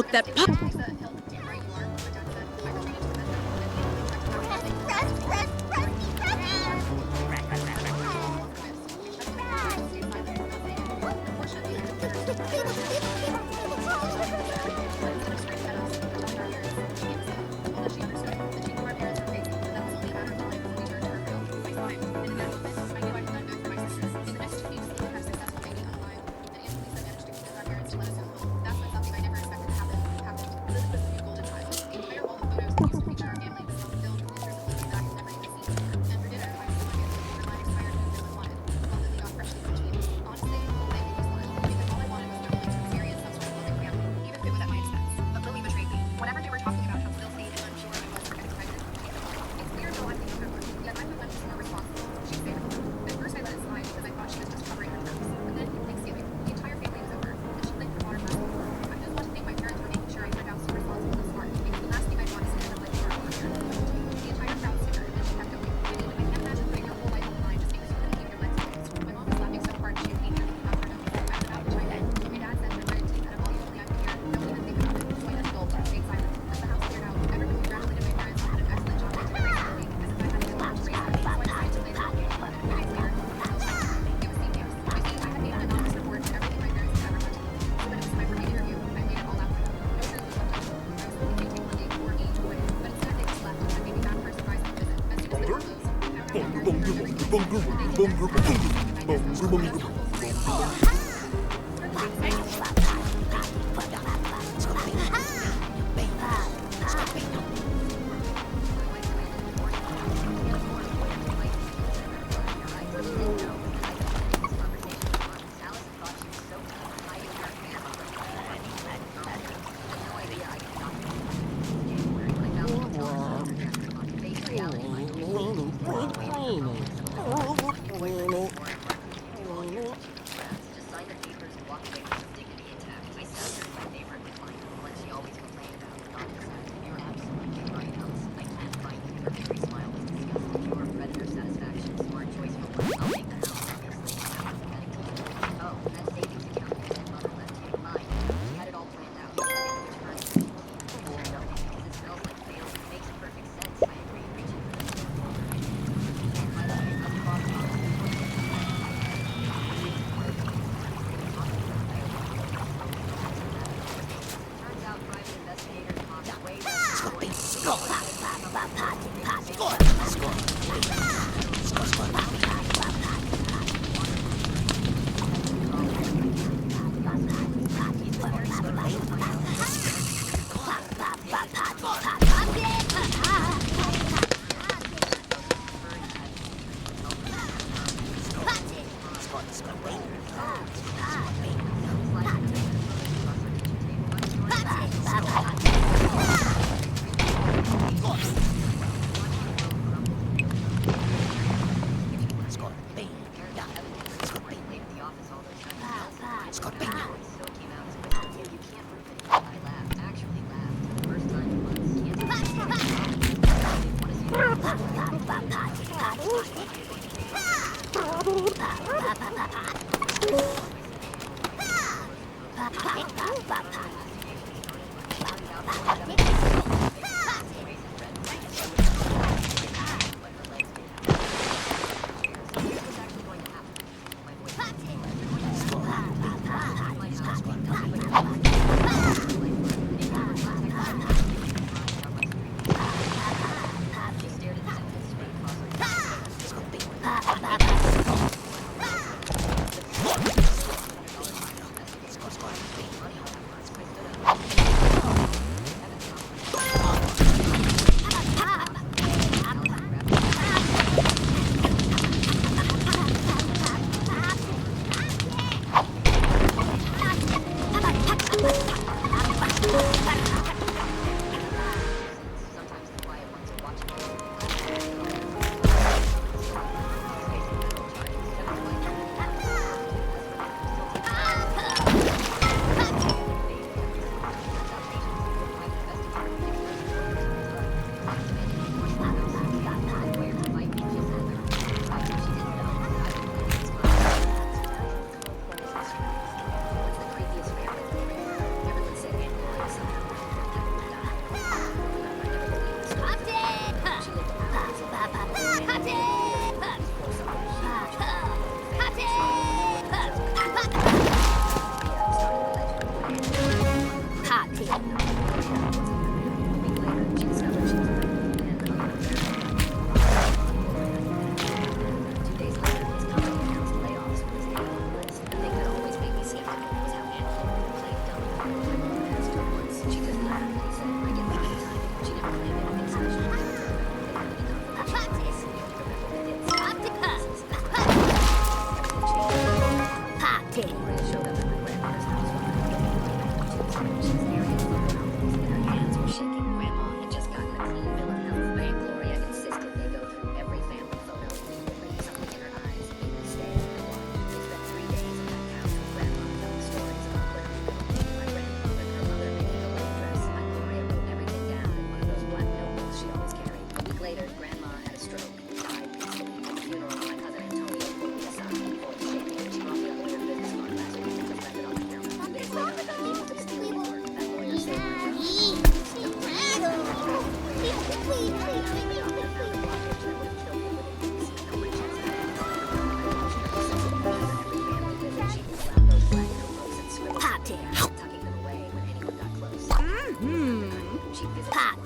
look that pop.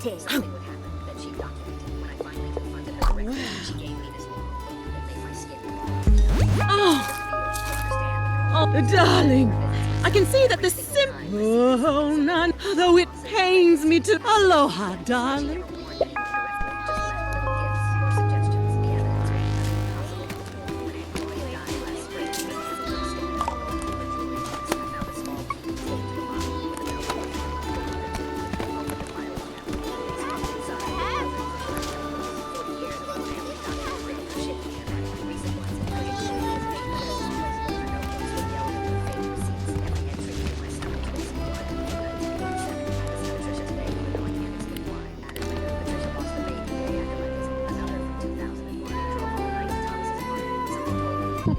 tale. Something would happen that she documented. When I finally confronted her directly, she gave me this long look that made my skin crawl. Oh, darling, I can see that the Oh, none, though it pains me to. Aloha, darling.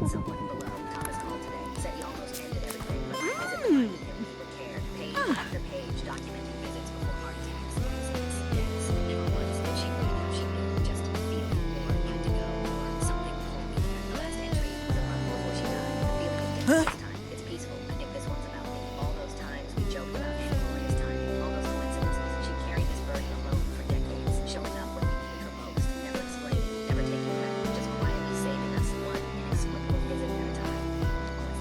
Someone below, Thomas called today, said he almost ended everything, but I wasn't reminding him people cared. Page after page documenting visits before heart attacks, accidents, deaths, never once did she bring up she needed just to feel or had to go or something pulled me there. The last entry was a month before she died. The feeling is different this time. It's peaceful. I think this one's about me. All those times we joked about him, glorious timing, all those coincidences. She carried this burden alone for decades, showing up when we needed her most, never explaining, never taking credit, just quietly saving us one inexplicable visit at a time.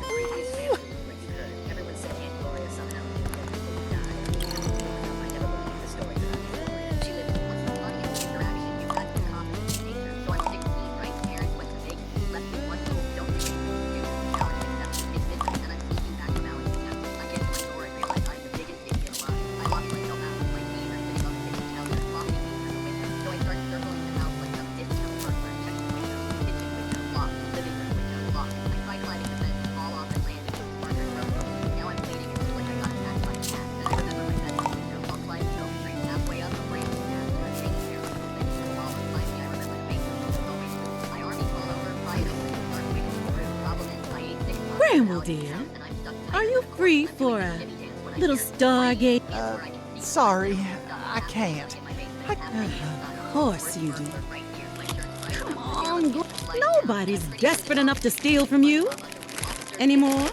Always the previous family, like you heard, everyone said Aunt Gloria somehow knew that people would die. I never believed the stories about Aunt Gloria. She lived once in the funniest interaction you had with confidence in nature. So I'm 16, right? Parents went to Vegas, left me one little don't do, shower, it's midnight, and I'm sneaking back to Maui. I get to my door and realize I'm the biggest idiot alive. I lock myself out with my feet are sitting on the kitchen counter, coffee beans in the window. So I start circling the house like some discount burglar, checking windows, kitchen window, locked, living room window, locked. I try climbing the fence, fall off and land into the partner's room. Now I'm bleeding and feel like I got attacked by a cat. Then I remember my bedroom window. I'll climb the oak tree halfway up a branch of cat. I'm hanging there like a bench in the wall. Finally, I remember the basement was always my army fall over, prior to start wiggling through. Problem is, I ate 6 months Bramble, dear, and I'm stuck tight are in you the corner. free I'm for doing a jimmy dance when I little hear it. stargate? Sorry, I can't. Of course you do. Come on, nobody's desperate enough to steal from you anymore.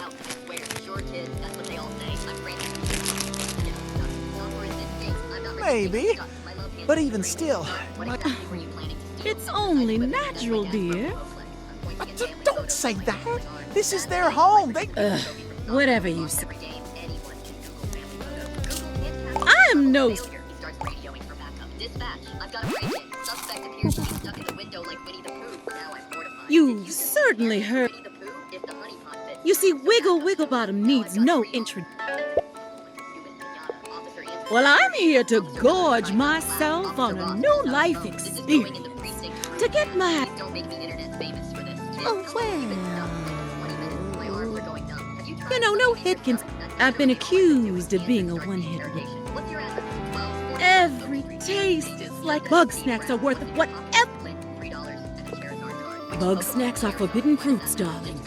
Maybe, but even still, It's only natural, dear. don't say that. This is their home. Whatever you say. I'm no. You've certainly heard. You see, Wiggle Wigglebottom needs no intro. Well, I'm here to gorge myself on a new life experience. To get my... Oh, well... You know, no Hidkins. I've been accused of being a one-hit wonder. Every taste is like Bugsnax are worth whatever. Bugsnax are forbidden fruits, darling.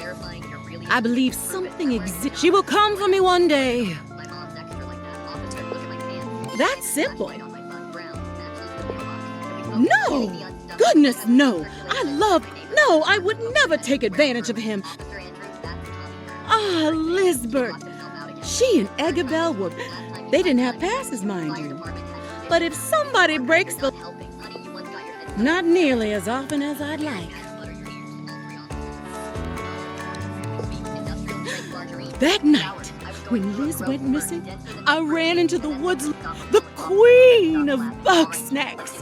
I believe something exists. She will come for me one day. That's simple. No! Goodness, no! No, I would never take advantage of him. Ah, Lisbeth. She and Eggabell were... They didn't have passes, mind you. But if somebody breaks the... Not nearly as often as I'd like. That night, when Liz went missing, I ran into the woods, the queen of Bugsnax.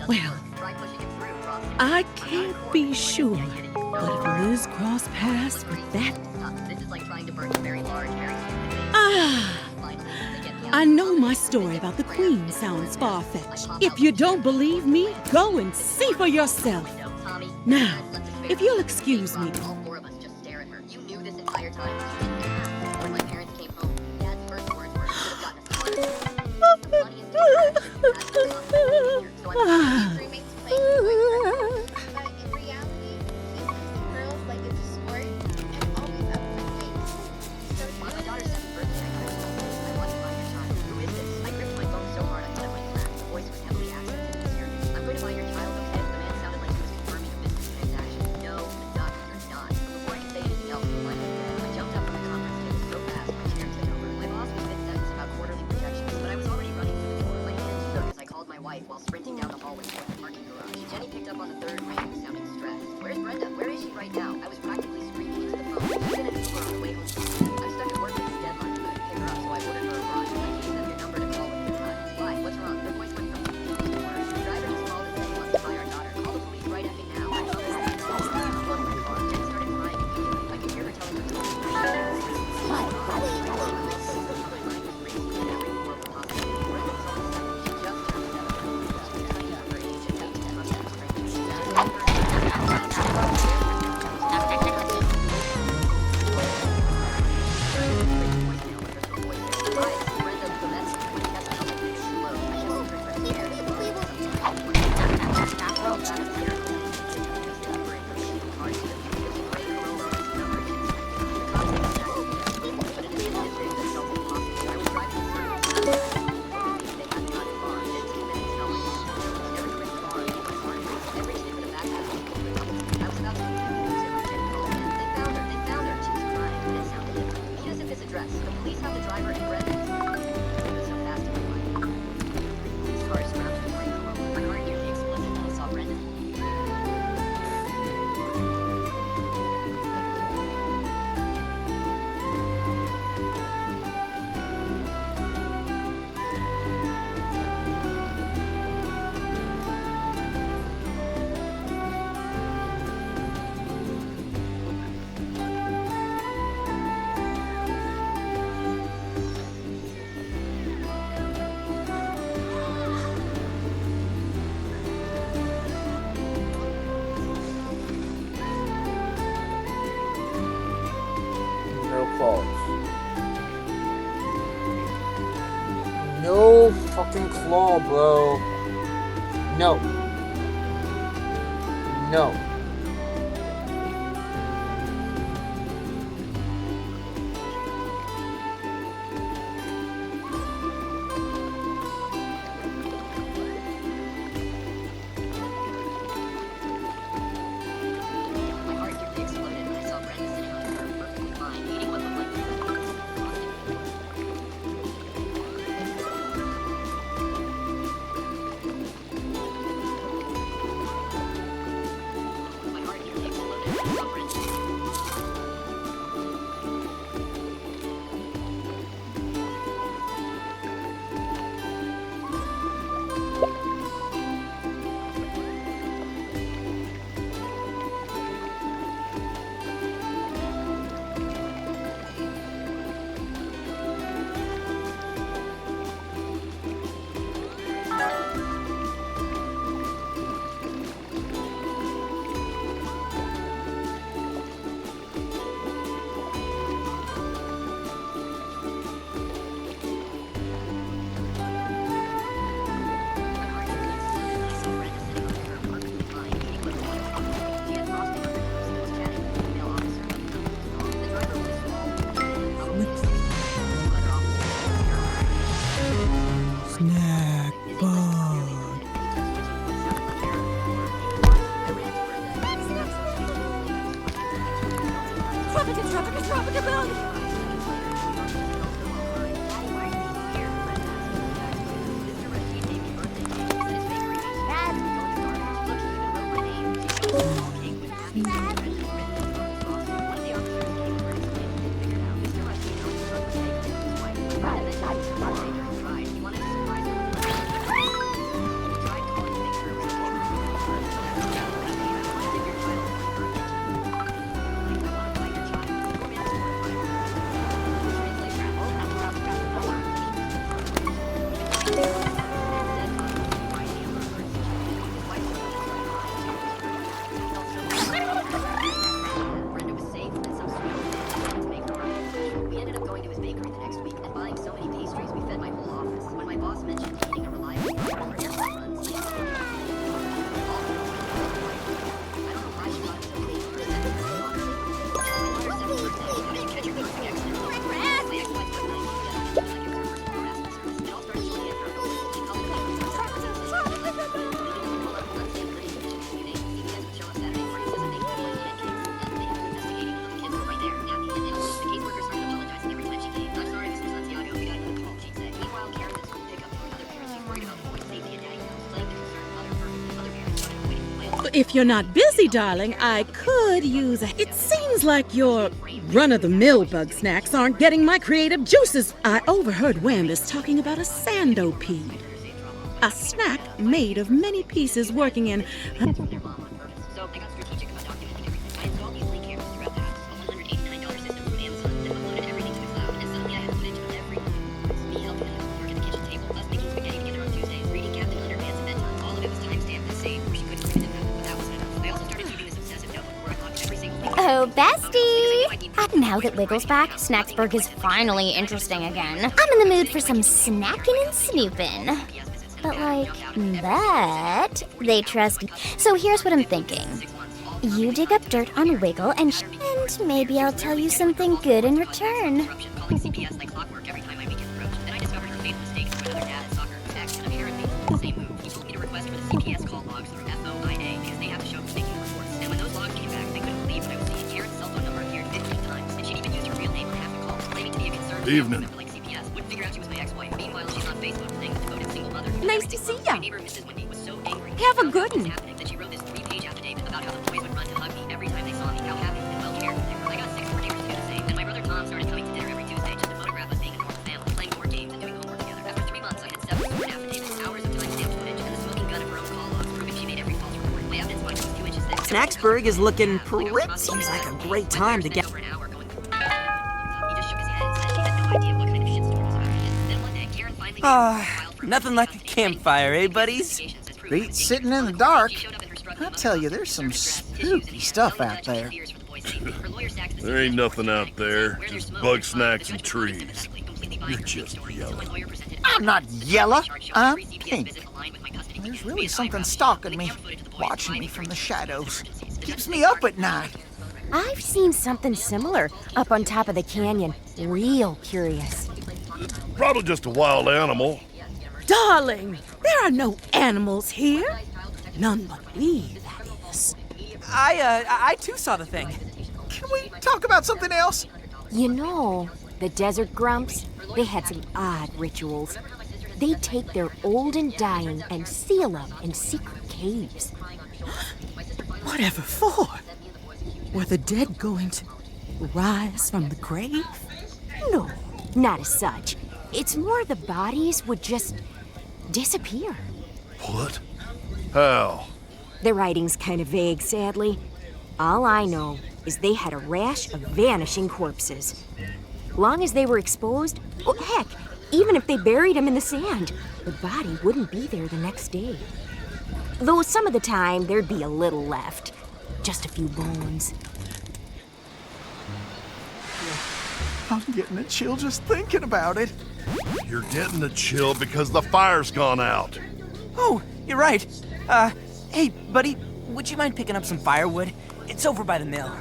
Well, I can't be sure, but if Liz crossed paths with that... I know my story about the queen sounds far-fetched. If you don't believe me, go and see for yourself. Now, if you'll excuse me... You knew this entire time. When my parents came home, Dad's first words were, "You could have gotten us started." The funniest thing so I'm roommates playing with my friends, but in reality, he plays the girls like it's a sport and always up for dates. So on my daughter's 7th birthday, I want to find your child. Who is this? I gripped my phone so hard I thought it might crack. The voice was heavily accented and serious. I'm going to buy your child, okay? The man sounded like he was confirming a business transaction. No, the duck, you're not. Before I could say anything else, the line was dead. I jumped up from the conference table so fast, my chair tipped over. My boss was mid-sentence about quarterly projections, but I was already No claws. No fucking claw, bro. No. No. My heart nearly exploded when I saw Brenda sitting on her perfectly fine, eating what looked like my heart nearly exploded when I saw Brenda. Snack bug. Brenda was safe and some sweet to make her right. We ended up going to his bakery the next week and buying so many pastries we fed my whole office. When my boss mentioned needing a reliable partner for airport runs, I don't know why she got him so late for his If you're not busy, darling, I could could use a... It seems like your run-of-the-mill Bugsnax aren't getting my creative juices. I overheard Wambus talking about a sandopede. A snack made of many pieces working in... So I got strategic about documenting everything. I installed these leak cameras throughout the house, a $189 system from Amazon that uploaded everything to the cloud, and suddenly I had footage of every move. Me helping Uncle work at the kitchen table, us making spaghetti together on Tuesdays, reading Captain Underpants at bedtime. All of it was timestamped and saved where she couldn't read it in but that wasn't enough. I also started keeping this obsessive notebook where I logged every single thing. Oh, bestie! Now that Wiggle's back, Snacksburg is finally interesting again. I'm in the mood for some snacking and snooping. But they trust me. So here's what I'm thinking. You dig up dirt on Wiggle and maybe I'll tell you something good in return. Calling CPS like clockwork every time my weekend approached. Then I discovered her fatal mistake through another dad at soccer. Text, and apparently the same move. He told me to request for the CPS call logs through FOIA because they have to show mistaken reports. And when those logs came back, I couldn't believe what I was seeing. Karen's cell phone number appeared 15 times, and she'd even used her real name on half the calls, claiming to be a concerned Evening. like CPS. Wouldn't figure out she was my ex-wife. Meanwhile, she's on Facebook saying devoted single mother. Nice to see ya. My neighbor, Mrs. Wendy, was so angry. Have a good one. That she wrote this 3-page affidavit about how the boys would run to hug me every time they saw me, how happy and well cared they were. I got 6 more neighbors to do the same. And my brother Tom started coming to dinner every Tuesday just to photograph us being a normal family, playing board games and doing homework together. After 3 months, I had 7 sworn affidavits, hours of timestamped footage, and the smoking gun of her own call logs proving she made every false report. My evidence box was 2 inches thick. Snacksburg is looking pretty. Seems like a great time to get. He just shook his head and said he had no idea what kind of shitstorm was about to hit. Then one day, Karen finally Nothing like a campfire, eh, buddies? Beat sitting in the dark. I'll tell you, there's some spooky stuff out there. There ain't nothing out there, just Bugsnax and trees. You're just yellow. I'm not yellow. I'm pink. There's really something stalking me, watching me from the shadows. Keeps me up at night. I've seen something similar up on top of the canyon. Real curious. Probably just a wild animal. Darling, there are no animals here. None but we, that is. I too saw the thing. Can we talk about something else? You know, the desert grumps, they had some odd rituals. They take their old and dying and seal them in secret caves. Whatever for? Were the dead going to rise from the grave? No, not as such. It's more the bodies would just disappear. What? How? The writing's kind of vague, sadly. All I know is they had a rash of vanishing corpses. Long as they were exposed, oh, heck, even if they buried them in the sand, the body wouldn't be there the next day. Though some of the time, there'd be a little left. Just a few bones. I'm getting a chill just thinking about it. You're getting a chill because the fire's gone out. Oh, you're right. Hey, buddy, would you mind picking up some firewood? It's over by the mill.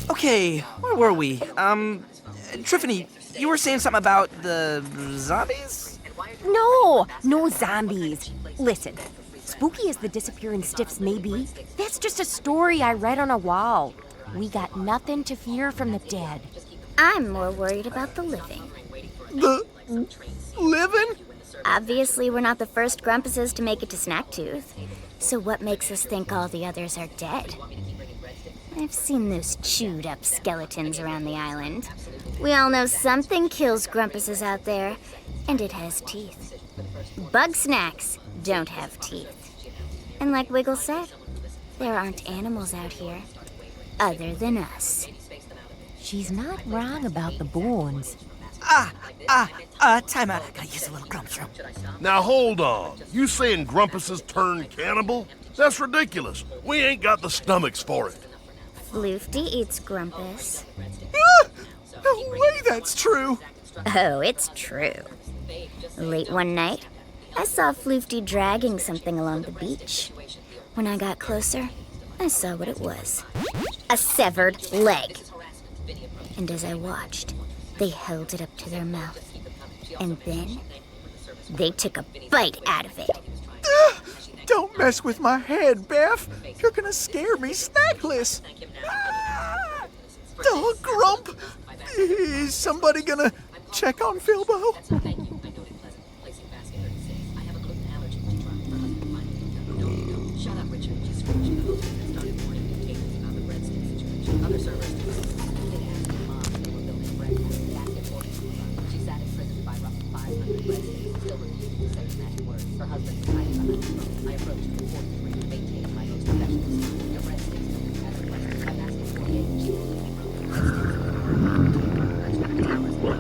Okay, where were we? Triffany, you were saying something about the zombies? No zombies. Listen, spooky as the disappearing stiffs may be, that's just a story I read on a wall. We got nothing to fear from the dead. I'm more worried about the living. The living? Obviously, we're not the first Grumpuses to make it to Snacktooth. So what makes us think all the others are dead? I've seen those chewed up skeletons around the island. We all know something kills Grumpuses out there, and it has teeth. Bugsnax don't have teeth. And like Wiggle said, there aren't animals out here other than us. She's not wrong about the bones. Time out. Gotta use a little grump shroom. Now hold on. You saying Grumpuses turn cannibal? That's ridiculous. We ain't got the stomachs for it. Floofty eats Grumpus. No way that's true. Oh, it's true. Late one night, I saw Floofty dragging something along the beach. When I got closer, I saw what it was. A severed leg. And as I watched, they held it up to their mouth. And then, they took a bite out of it. Don't mess with my head, Beth. You're gonna scare me snackless. Ah! Oh, Grump! Is somebody gonna check on Philbo? Thank you. I noted pleasant. Placing basket 36. I have a gluten allergy to try. Her husband finally. No. Shut up, Richard. She screeched. The hostess has started warning dictators about the breadstick situation. Other servers do. Kid asked her mom if they were building bread basket 40. She sat imprisoned by roughly 500 breadsticks, still refusing to say the magic words. Her husband was hiding behind the phone. I approached the 43, maintained my most professional style. Your breadsticks as requested. By basket 48, she completely broke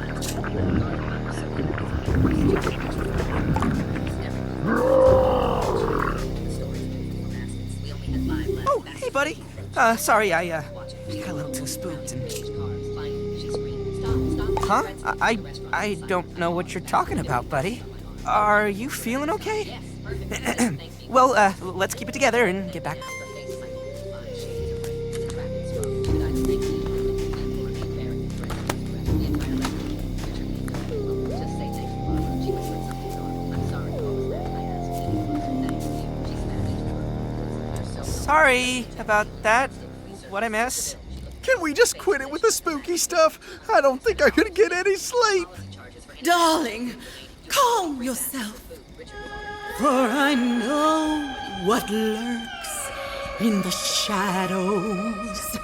the breadsticks. Oh, hey, buddy. Sorry, I got a little too spooked and... Huh? I don't know what you're talking about, buddy. Are you feeling okay? Well, let's keep it together and get back. Sorry about that. What I miss? Can we just quit it with the spooky stuff? I don't think I'm gonna get any sleep. Darling, calm yourself. For I know what lurks in the shadows.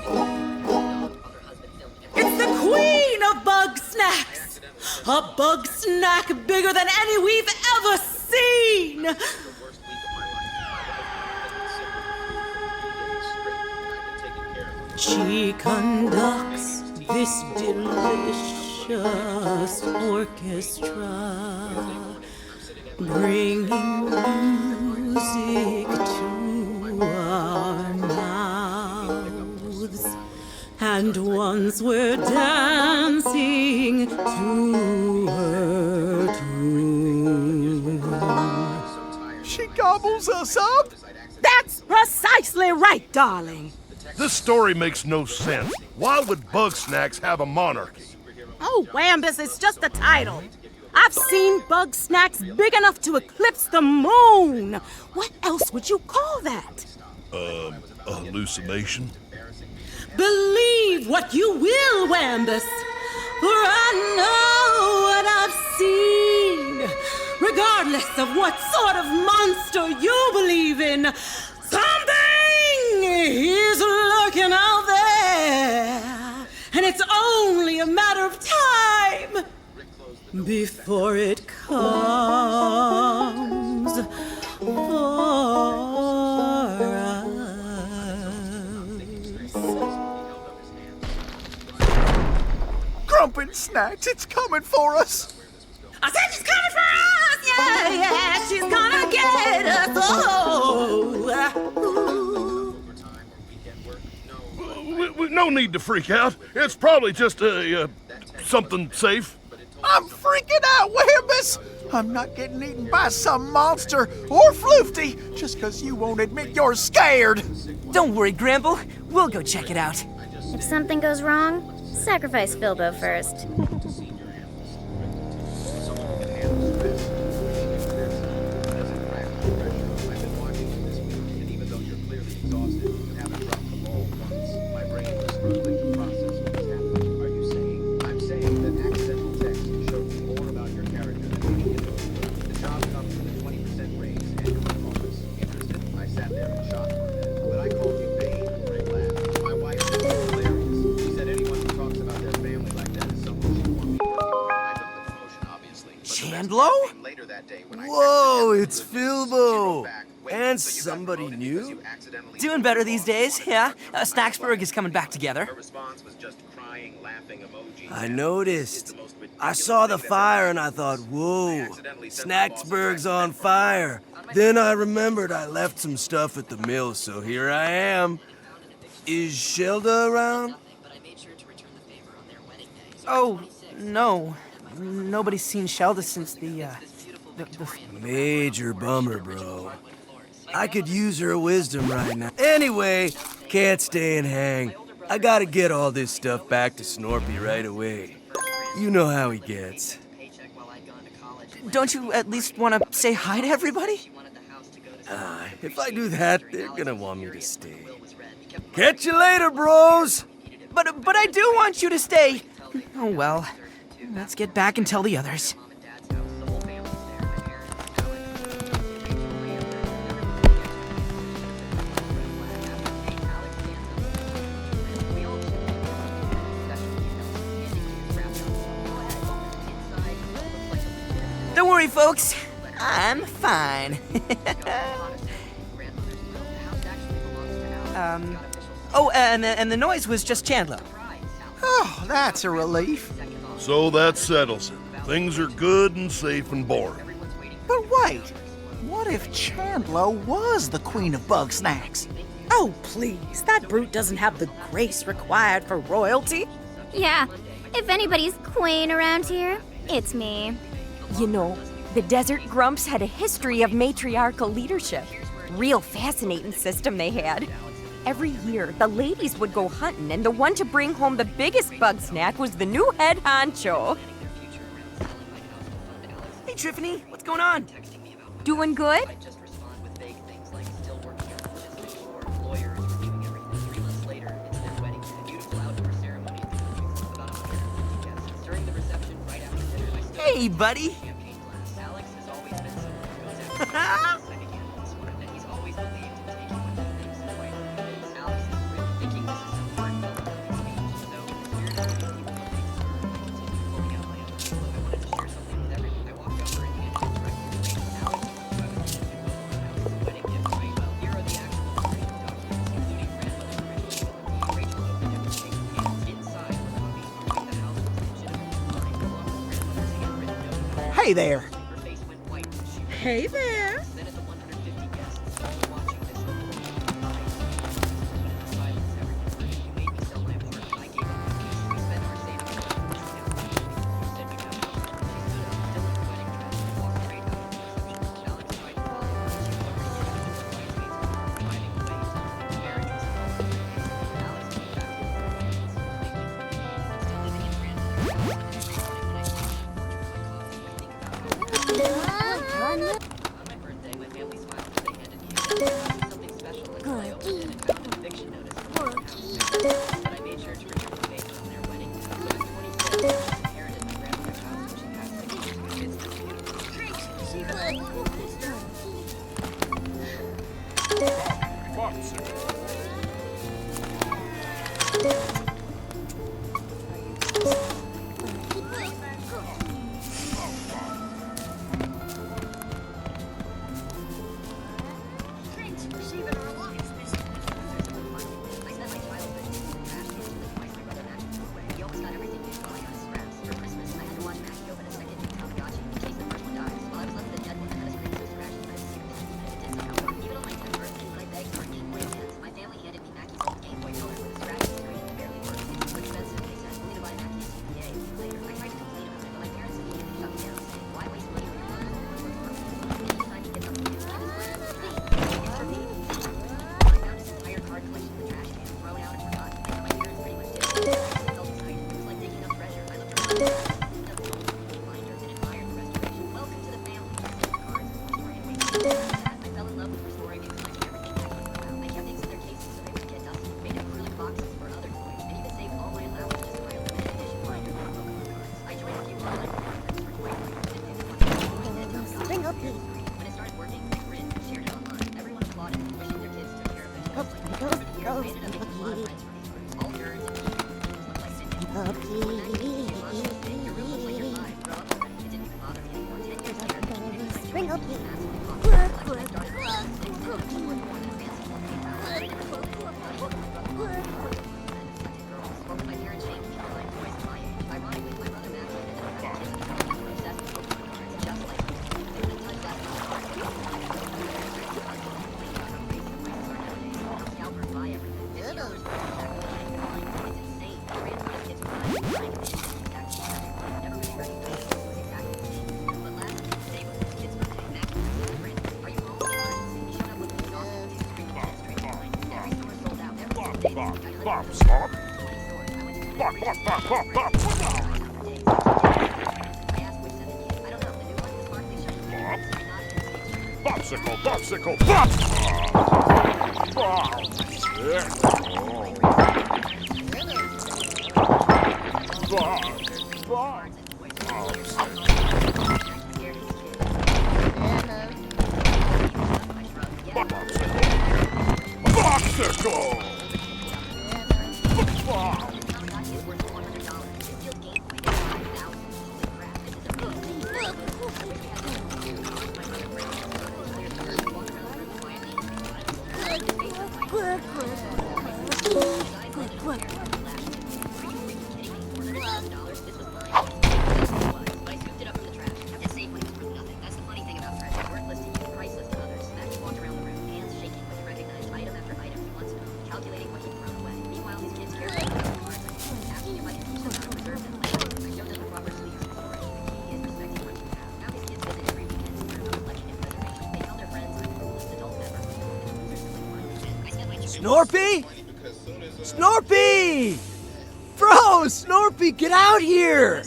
It's the queen of Bugsnax! A bug snack bigger than any we've ever seen! She conducts this delicious orchestra, bringing music to our mouths. And once we're dancing to her tune. She gobbles us up? That's precisely right, darling. This story makes no sense. Why would Bugsnax have a monarchy? Oh, Wambus, it's just a title. I've seen Bugsnax big enough to eclipse the moon. What else would you call that? A hallucination? Believe what you will, Wambus, for I know what I've seen. Regardless of what sort of monster you believe in, something is lurking out there, and it's only a matter of time before it comes for us. Grump and Snacks, it's coming for us. I said she's coming for us! Yeah, she's gonna get us! No need to freak out. It's probably just something safe. I'm freaking out, Wambus! I'm not getting eaten by some monster or Floofty just because you won't admit you're scared. Don't worry, Gramble. We'll go check it out. If something goes wrong, sacrifice Philbo first. Chandlo? Whoa, it's Philbo! And somebody new? Doing better these days, yeah. Snacksburg is coming back together. I noticed. I saw the fire and I thought, whoa, Snacksburg's on fire. Then I remembered I left some stuff at the mill, so here I am. Is Shelda around? Oh, no. Nobody's seen Shelda since the Major bummer, bro. I could use her wisdom right now. Anyway, can't stay and hang. I gotta get all this stuff back to Snorpy right away. You know how he gets. Don't you at least want to say hi to everybody? If I do that, they're gonna want me to stay. Catch you later, bros! But I do want you to stay. Oh well. Let's get back and tell the others. Don't worry, folks. I'm fine. And the noise was just Chandler. Oh, that's a relief. So that settles it. Things are good and safe and boring. But wait, what if Chandler was the queen of Bugsnax? Oh, please. That brute doesn't have the grace required for royalty. Yeah, if anybody's queen around here, it's me. You know, the Desert Grumps had a history of matriarchal leadership. Real fascinating system they had. Every year, the ladies would go hunting, and the one to bring home the biggest bug snack was the new head honcho. Hey, Tiffany, what's going on? Doing good? Hey, buddy. Hey there. Hey there. Bop, stop. Bop, bop, bop, bop, bop. Bop, Popsicle, popsicle, popsicle! Snorpy? Snorpy! Bro, Snorpy, get out here!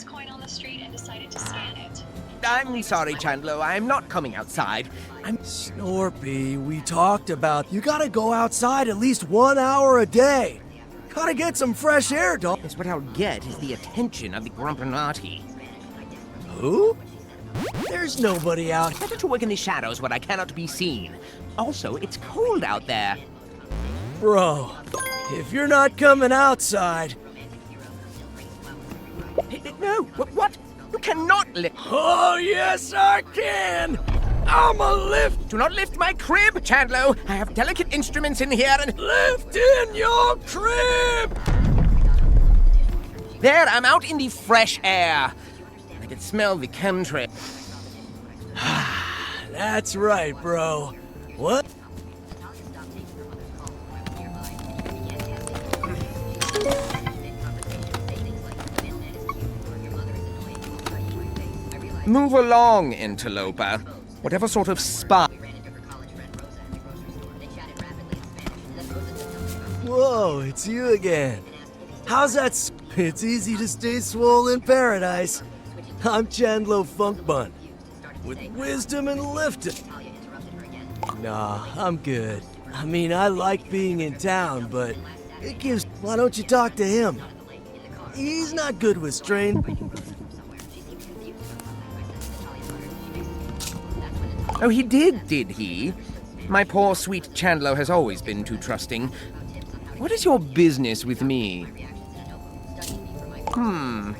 I'm sorry, Chandler. I'm not coming outside. Snorpy, we talked about you gotta go outside at least 1 hour a day. Gotta get some fresh air, dog. Yes, what I'll get is the attention of the Grumpinati. Who? There's nobody out. Better to work in the shadows where I cannot be seen. Also, it's cold out there. Bro, if you're not coming outside... No, what? You cannot lift. Oh, yes, I can! I'ma lift... Do not lift my crib, Chandler. I have delicate instruments in here and... Lift in your crib! There, I'm out in the fresh air. I can smell the country. That's right, bro. What? Move along, interloper. Whatever sort of spy. Whoa, it's you again. How's that? It's easy to stay swole in paradise. I'm Chandlo Funkbun. With wisdom and lifting. Nah, I'm good. I mean, I like being in town, but it gives... Why don't you talk to him? He's not good with strain. Oh, he did he? My poor sweet Chandler has always been too trusting. What is your business with me? I'm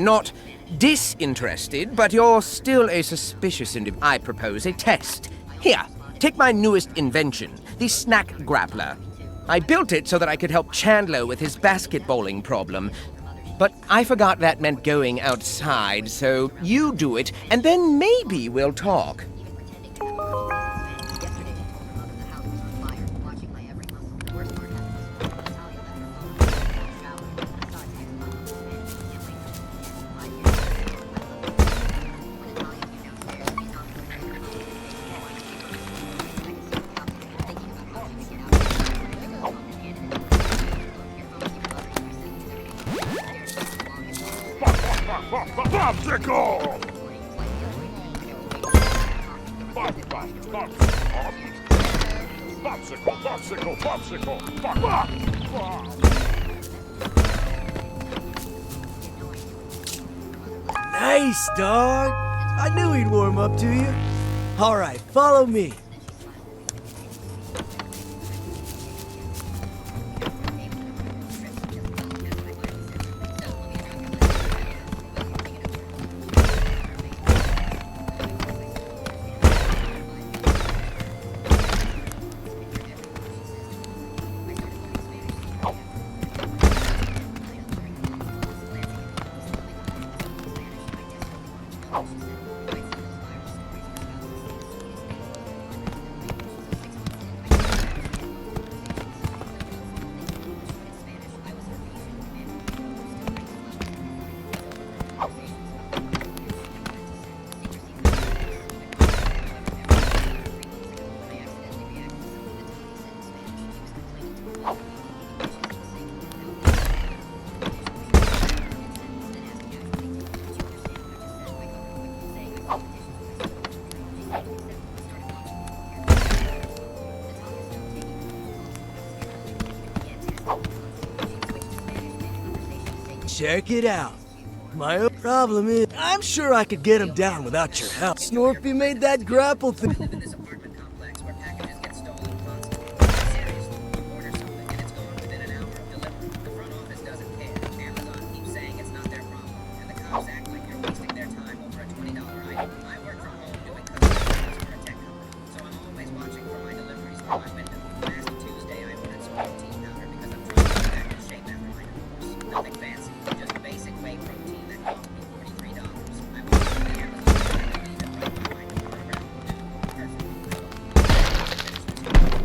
not disinterested, but you're still a suspicious individual. I propose a test. Here, take my newest invention, the snack grappler. I built it so that I could help Chandler with his basketballing problem. But I forgot that meant going outside, so you do it, and then maybe we'll talk. Popsicle! Popsicle, popsicle, popsicle! Nice, dog. I knew he'd warm up to you. All right, follow me. Check it out. My only problem is, I'm sure I could get him down without your help. Snorpy made that grapple thing. In this apartment complex where packages get stolen constantly. Seriously, you order something and it's gone within an hour of delivery. The front office doesn't care. Amazon keeps saying it's not their problem. And the cops act like you're wasting their time over a $20 item. I work from home doing customer service for a tech company, so I'm always watching for my deliveries through my window. Last Tuesday, I ordered some protein powder because I'm trying to get back in shape after my divorce. Nothing fancy, just basic whey protein that cost me $43. I went to the Amazon and I leave it right by my door around noon. Perfect.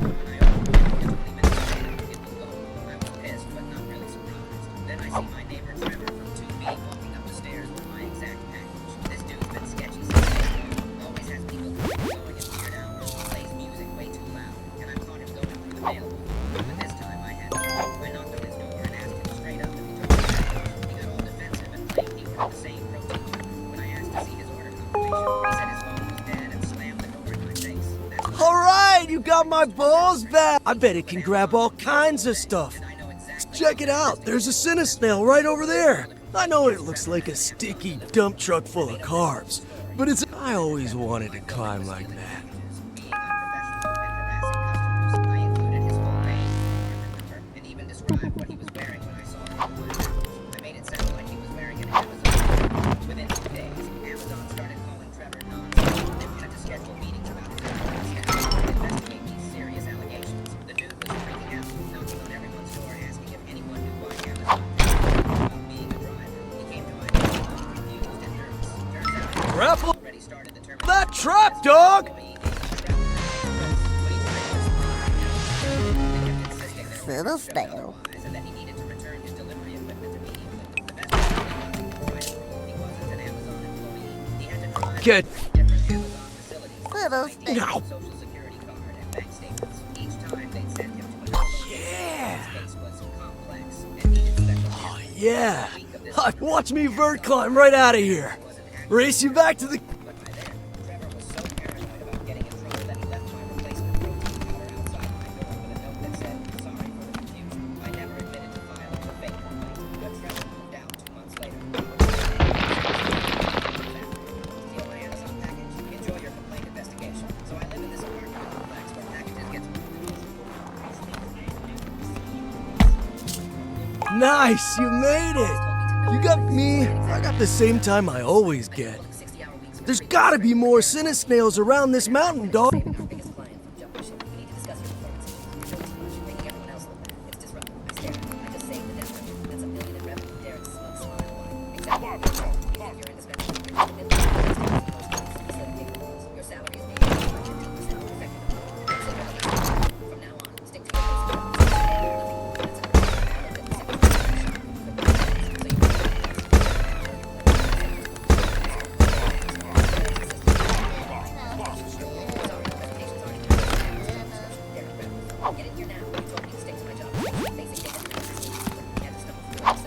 When I opened it 20 minutes later, it was gone. I was pissed, but not really surprised. Then I see my neighbor Trevor from 2B walking up the stairs with my exact package. This dude's been sketchy since day one. Always has people coming and going at weird hours. Plays music way too loud. And I caught him going through the mail. But this time I had to. I knocked on his door and asked him straight up if he took the package. He got all defensive and claimed he ordered the same protein powder. When I asked to see his order confirmation, he said his phone was dead and slammed the door in my face. That's All right, you got my balls back. I bet it can grab all kinds of stuff. I know exactly. Check it out. There's a Cinesnail right over there. I know it looks like a sticky dump truck full of carbs, but it's. I always wanted to climb like that. Being unprofessional and harassing customers, I included his full name, phone number, and even described what he was wearing when I saw him on my package. I made it sound like he was wearing an Amazon shirt. Within 2 days, Amazon started calling Trevor non-stop. They wanted to schedule meetings about his employee status to investigate these serious allegations. The dude was freaking out, knocking on everyone's door asking if anyone knew why Amazon about being a driver. He came to my door confused and nervous. Turns out he Grapple already started the termination. that trap, dog! Fiddlesdale. And that he needed to return his delivery equipment immediately. The best part, despite the rule, he wasn't an Amazon employee. He had to drive Get. to different Amazon facilities. Fiddlesdale. Ow. Social security card and bank statements. Each time they'd send him to another location. Yeah. His case was complex and needed special Oh, handling. yeah. A week of this Watch me vert climb right out of here. Race you back to the. But by then, Trevor was so paranoid about getting in trouble that he left my replacement protein powder outside my door with a note that said, "Sorry for the confusion. I never admitted to filing a fake complaint." But Trevor moved out 2 months later. Steal my Amazon package. Enjoy your complaint investigation. So I live in this apartment complex where packages get. Nice, you made it. You got me. I got the same time I always get. 60-hour weeks. There's gotta be more Cinesnails around this mountain, dog. Our biggest client from Jump Ship. We need to discuss your performance. You're doing too much. You're making everyone else look bad. It's disruptive. I stare. I just saved the death rate. That's $1 million in revenue. Derek's smug smile. Exactly. You think you're indispensable. You're $1 million. Your salary is maybe 15% effective. From now on, stick to your Get in here now. You told me to stick to my job. Basic data analysis. You had to stumble through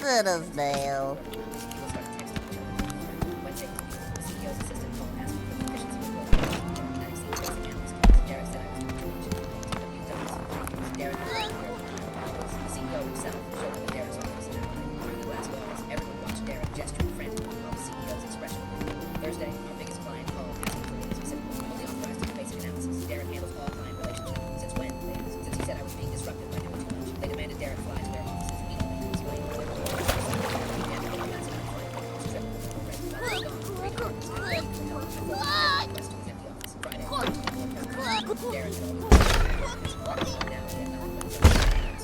Fiddlesdale. Wednesday, the CEO's assistant called and asked me for permission to report on and I see basic analyst. Derek said I was too much. Derek the CEO himself showed up at Derek's office an hour later. Through the glass walls, everyone watched Derek gesture frantically while the CEO's expression. Thursday, our biggest client called asking for me specifically. Only authorized to do basic analysis. Derek handles all client relationships. Since when? They asked. Since he said I was being disruptive by doing too much. They demanded Derek fly to their offices immediately to explain why they were doing this. He handled a massive client conference trip with the corporate. While he was gone, 3 cards. Request to his empty office. Friday, Derek had always now he had nothing but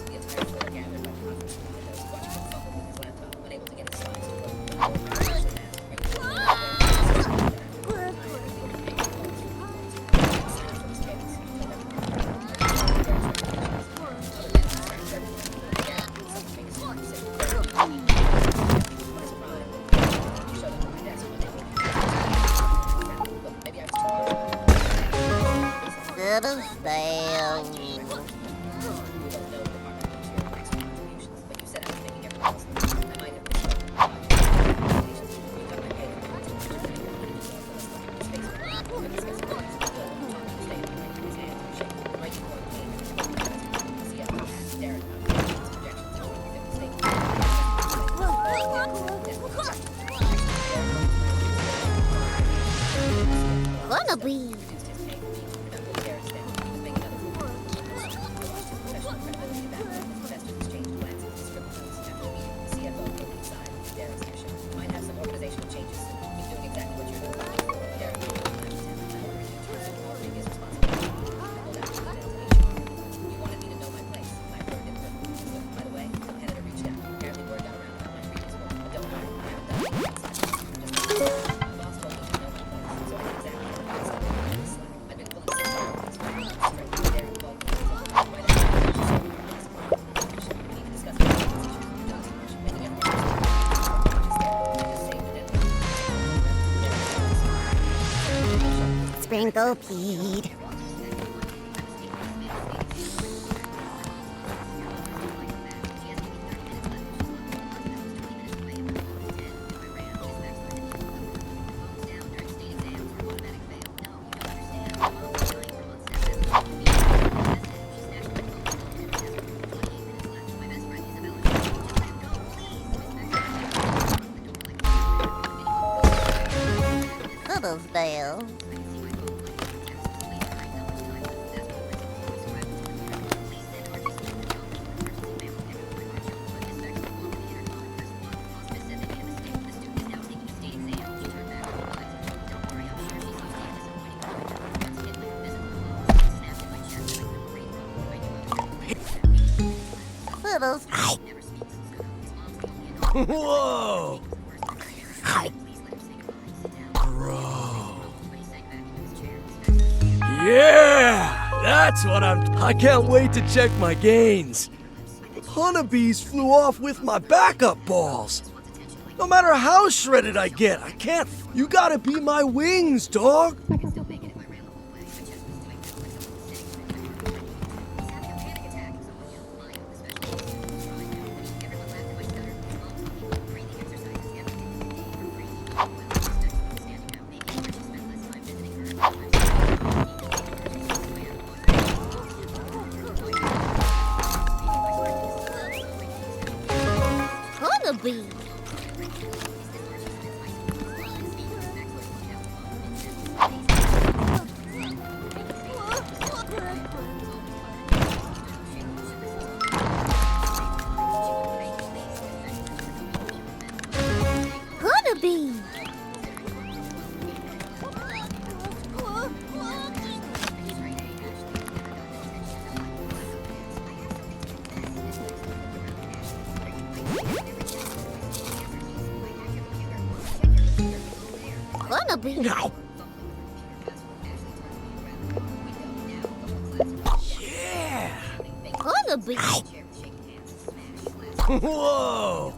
the entire floor gathered by the conference room windows, watching him fumble with his laptop, unable to get his slides to work. Fiddlesdale. Honeybee. Sprinkle Pete. Bubblesdale. Bubbles. Whoa! Bro. Yeah! That's what I can't wait to check my gains. Honeybees flew off with my backup balls. No matter how shredded I get, I can't. You gotta be my wings, dog. Honeybee. Honeybee. Honeybee. Yeah! Honeybee. Whoa!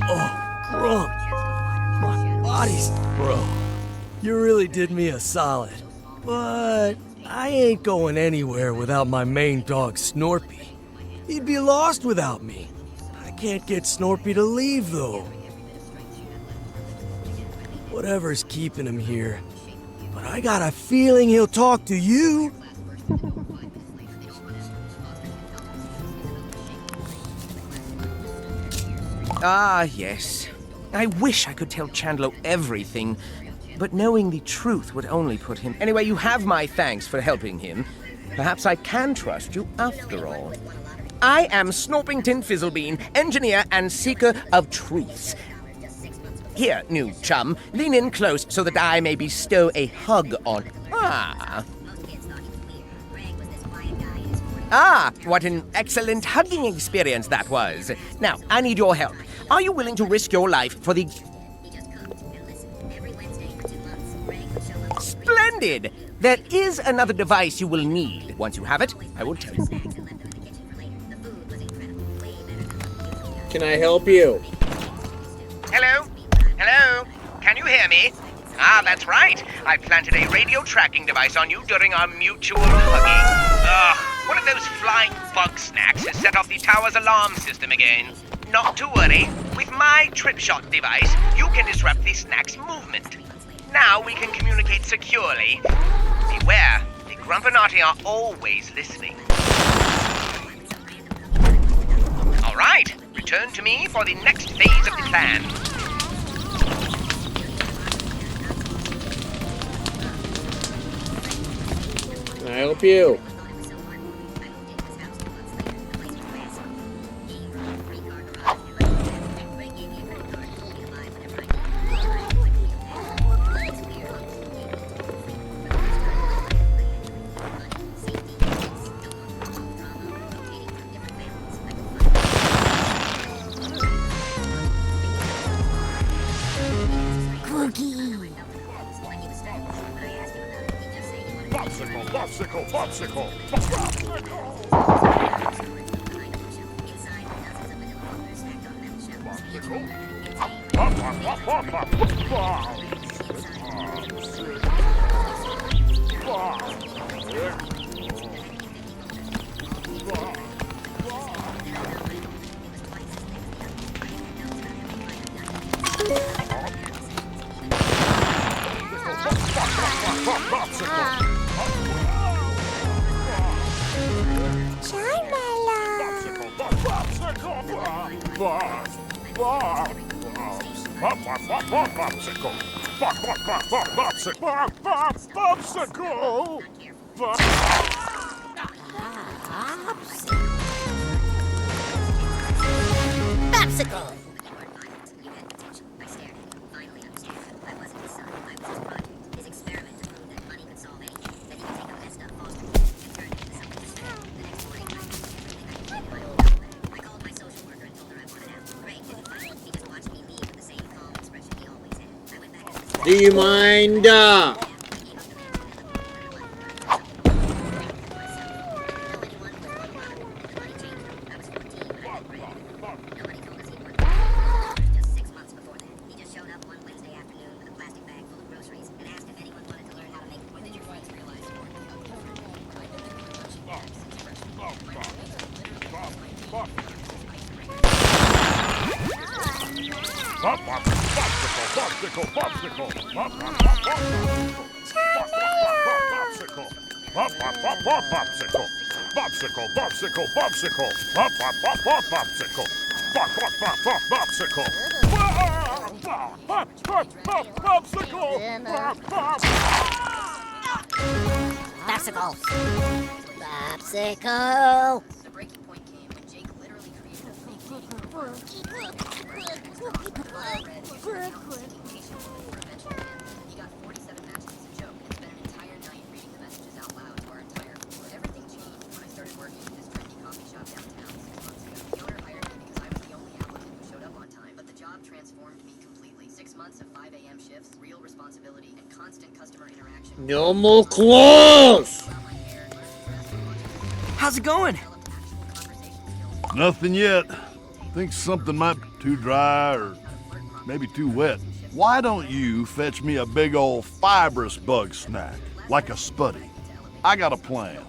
Oh, Grump! My body's... Bro, you really did me a solid. But I ain't going anywhere without my main dog, Snorpy. He'd be lost without me. I can't get Snorpy to leave, though. Whatever's keeping him here. But I got a feeling he'll talk to you. Ah, yes. I wish I could tell Chandler everything, but knowing the truth would only put him... Anyway, you have my thanks for helping him. Perhaps I can trust you after all. I am Snorpington Fizzlebean, engineer and seeker of truths. Here, new chum, lean in close so that I may bestow a hug on... Ah, what an excellent hugging experience that was. Now, I need your help. Are you willing to risk your life for the... Splendid! There is another device you will need. Once you have it, I will tell you. Can I help you? Hello? Hello? Can you hear me? Ah, that's right. I planted a radio tracking device on you during our mutual hugging. One of those flying Bugsnax has set off the tower's alarm system again. Not to worry. With my trip shot device, you can disrupt the snack's movement. Now we can communicate securely. Beware, the Grumpinati are always listening. All right, return to me for the next phase of the plan. I help you? Popsicle, popsicle, Popsicle! Do you mind? Popsicle! Popsicle! The breaking point came when Jake literally created a fake meeting room. He got 47 matches as a joke and spent an entire night reading the messages out loud to our entire crew. Everything changed when I started working at this trendy coffee shop downtown 6 months ago. The owner hired me because I was the only applicant who showed up on time, but the job transformed me completely. 6 months of 5 a.m. shifts, real responsibility, and constant customer interaction. No more clothes! How's it going? Nothing yet. Think something might be too dry or maybe too wet. Why don't you fetch me a big old fibrous bug snack, like a spuddy? I got a plan.